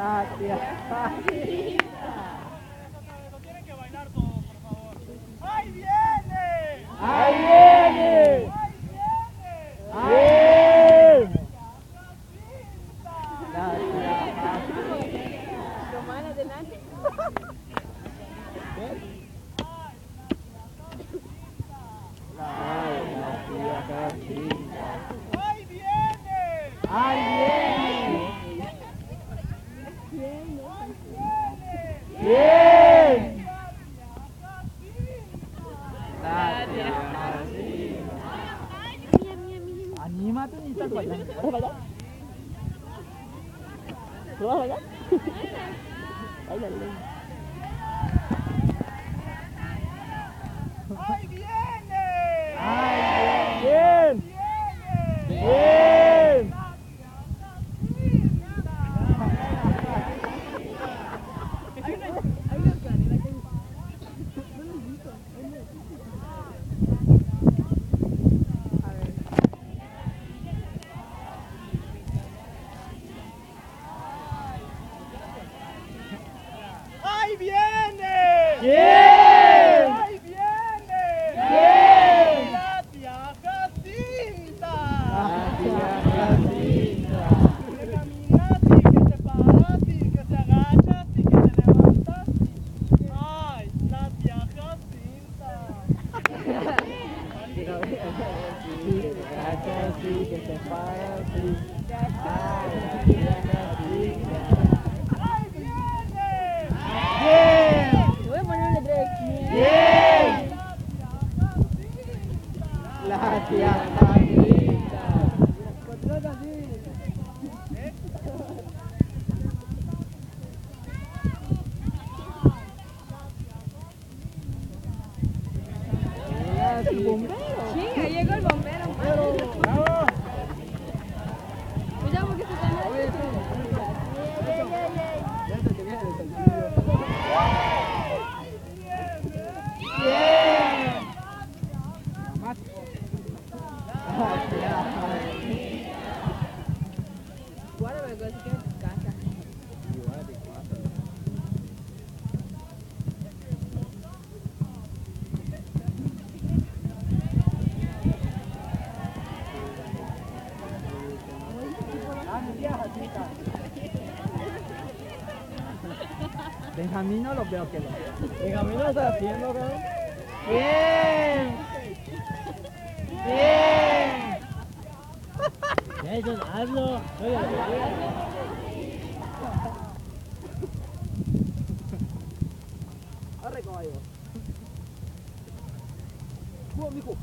Gracias. Lo tienen que bailar todos, por favor. ¡Ahí viene! ¡Ahí viene! ¡Ahí viene! ¡Bien! Gracias. Romana, adelante. ¡Ahí viene! ¡Ahí viene! ¡Bien! Gracias. Anímate, ni estás bailando. ¿Vas a bailar? ¿Tú vas a bailar? Báilale. ¡Ahí viene! ¡Ahí viene! ¡Bien! ¡Viene! ¡Bien! ¡Ahí viene! ¡Bien! ¡Ahí viene! ¡Bien! ¡Gracias, Jacinta! Gracias, Jacinta. Que caminas y que te paras y que te agachas y que te levantas. ¡Ay, gracias, Jacinta! Gracias, sí, que te pagas, sí. Ay, gracias, Jacinta. ¡Ahí viene! ¡Bien! Te voy a poner un letrero aquí. ¡Bien! ¡Gracias, Jacinta! Gracias, Jacinta. El bombero. Chinga, llegó el bombero. ¡Bravo! Cuidado porque se están ¡Bien! Gracias. Guárdame con eso que es tu casa. Benjamín no lo veo que lo veo. Benjamín lo está haciendo, cabrón. ¡Bien! ¡Bien! Eso, hazlo. Arre, caballo. ¡Buah, mijo!